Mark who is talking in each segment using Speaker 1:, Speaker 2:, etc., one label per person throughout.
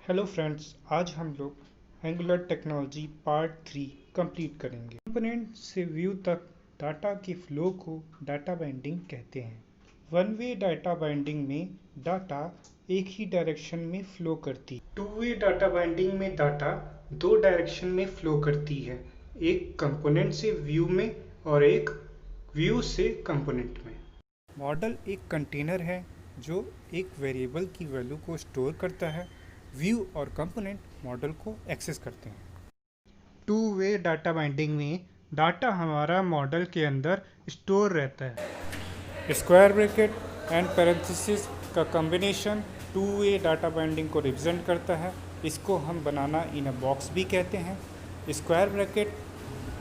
Speaker 1: Hello friends, आज हम लोग एंगुलर टेक्नोलॉजी पार्ट 3 कंप्लीट करेंगे। कंपोनेंट से व्यू तक डाटा के फ्लो को डाटा बाइंडिंग कहते हैं। वन वे डाटा बाइंडिंग में डाटा एक ही डायरेक्शन में फ्लो करती है। टू वे डाटा बाइंडिंग में डाटा दो डायरेक्शन में फ्लो करती है, एक कंपोनेंट से व्यू में और एक व्यू से कंपोनेंट में। मॉडल एक कंटेनर है जो एक वेरिएबल की वैल्यू को स्टोर करता है। व्यू और कंपोनेंट मॉडल को एक्सेस करते हैं। टू वे डाटा बाइंडिंग में डाटा हमारा मॉडल के अंदर स्टोर रहता है। स्क्वायर ब्रैकेट एंड पैरेंथेसिस का combination two way data binding को रिप्रेजेंट करता है। इसको हम बनाना इन अ बॉक्स भी कहते हैं। स्क्वायर ब्रैकेट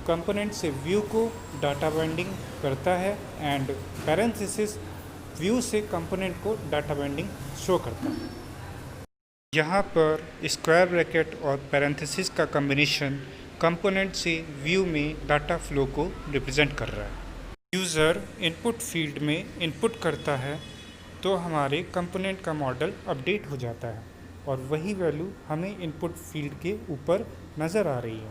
Speaker 1: कंपोनेंट से व्यू को डाटा बाइंडिंग करता है एंड पैरेंथेसिस व्यू से कंपोनेंट को डाटा बाइंडिंग शो करता है। यहाँ पर स्क्वायर ब्रैकेट और पैरेंथेसिस का कॉम्बिनेशन कंपोनेंट से व्यू में डाटा फ्लो को रिप्रेजेंट कर रहा है। यूज़र इनपुट फील्ड में इनपुट करता है तो हमारे कंपोनेंट का मॉडल अपडेट हो जाता है और वही वैल्यू हमें इनपुट फील्ड के ऊपर नज़र आ रही है।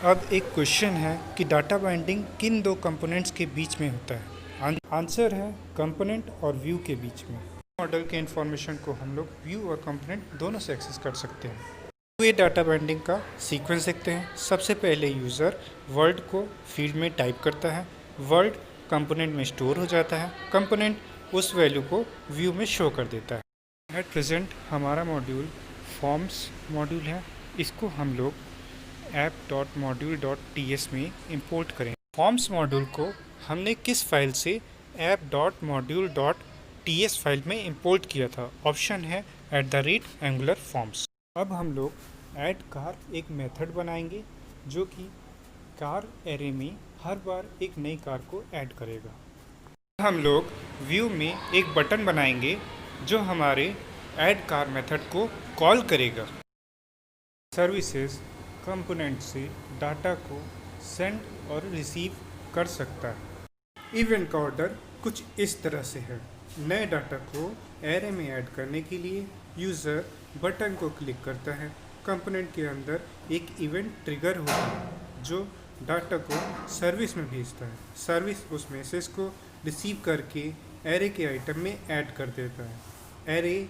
Speaker 1: अब एक क्वेश्चन है कि डाटा बाइंडिंग किन दो कंपोनेंट्स के बीच में होता है। आंसर है कंपोनेंट और व्यू के बीच में। मॉडल के इंफॉर्मेशन को हम लोग व्यू और कंपोनेंट दोनों से एक्सेस कर सकते हैं। ये डाटा बाइंडिंग का सीक्वेंस देखते हैं। सबसे पहले यूज़र वर्ड को फील्ड में टाइप करता है, वर्ड कंपोनेंट में स्टोर हो जाता है, कंपोनेंट उस वैल्यू को व्यू में शो कर देता है। एट प्रेजेंट हमारा मॉड्यूल फॉर्म्स मॉड्यूल है। इसको हम लोग app.module.ts में इंपोर्ट करें। फॉर्म्स मॉड्यूल को हमने किस फाइल से app.module.ts फाइल में इंपोर्ट किया था। ऑप्शन है @angularforms। अब हम लोग ऐड कार एक मेथड बनाएंगे जो कि कार एरे में हर बार एक नई कार को ऐड करेगा। हम लोग व्यू में एक बटन बनाएंगे जो हमारे ऐड कार मेथड को कॉल करेगा। सर्विसेज कंपोनेंट से डाटा को सेंड और रिसीव कर सकता है। इवेंट का ऑर्डर कुछ इस तरह से है। नए डाटा को एरे में ऐड करने के लिए यूज़र बटन को क्लिक करता है। कंपोनेंट के अंदर एक इवेंट ट्रिगर होता है जो डाटा को सर्विस में भेजता है। सर्विस उस मैसेज को रिसीव करके एरे के आइटम में ऐड कर देता है। एरे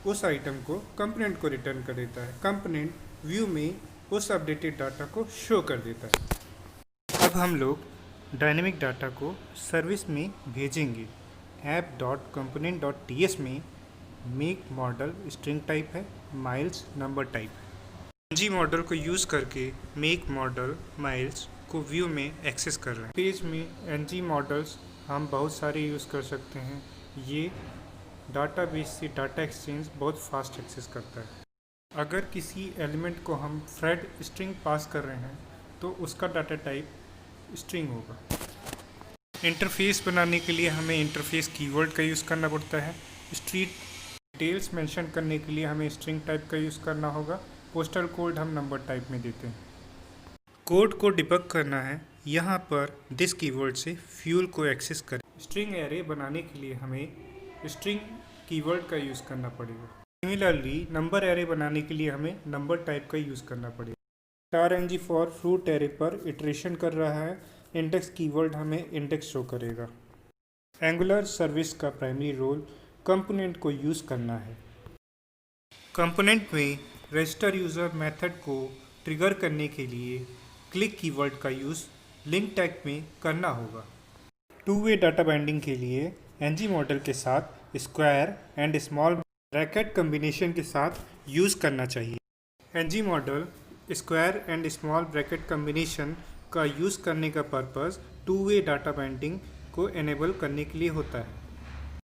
Speaker 1: उस आइटम को कंपोनेंट को रिटर्न कर देता है। कंपोनेंट व्यू में उस अपडेटेड डाटा को शो कर देता है। अब हम लोग डायनेमिक डाटा को सर्विस में भेजेंगे। app.component.ts में मेक मॉडल स्ट्रिंग टाइप है, माइल्स नंबर टाइप है। एनजी मॉडल को यूज़ करके मेक मॉडल माइल्स को व्यू में एक्सेस कर रहे हैं। पेज में एनजी मॉडल्स हम बहुत सारे यूज़ कर सकते हैं। ये डाटाबेस से डाटा एक्सचेंज बहुत फास्ट एक्सेस करता है। अगर किसी एलिमेंट को हम फ्रेड स्ट्रिंग पास कर रहे हैं तो उसका डाटा टाइप स्ट्रिंग होगा। इंटरफेस बनाने के लिए हमें इंटरफेस कीवर्ड का यूज़ करना पड़ता है। स्ट्रीट डिटेल्स मेंशन करने के लिए हमें स्ट्रिंग टाइप का यूज़ करना होगा। पोस्टल कोड हम नंबर टाइप में देते हैं। कोड को डिबग करना है। यहाँ पर दिस कीवर्ड से फ्यूल को एक्सेस करें। स्ट्रिंग एरे बनाने के लिए हमें स्ट्रिंग कीवर्ड का यूज़ करना पड़ेगा। सिमिलरली नंबर एरे बनाने के लिए हमें नंबर टाइप का यूज़ करना पड़ेगा। ng फॉर फ्रूट एरे पर इटरेशन कर रहा है। इंडेक्स कीवर्ड हमें इंडेक्स शो करेगा। एंगुलर सर्विस का प्राइमरी रोल कंपोनेंट को यूज़ करना है। कंपोनेंट में रजिस्टर यूज़र मेथड को ट्रिगर करने के लिए क्लिक कीवर्ड का यूज़ लिंक टैग में करना होगा। टू वे डाटा बाइंडिंग के लिए ng मॉडल के साथ square and small bracket combination के साथ यूज़ करना चाहिए। ng model square and small bracket combination का यूज़ करने का purpose two way data binding को एनेबल करने के लिए होता है।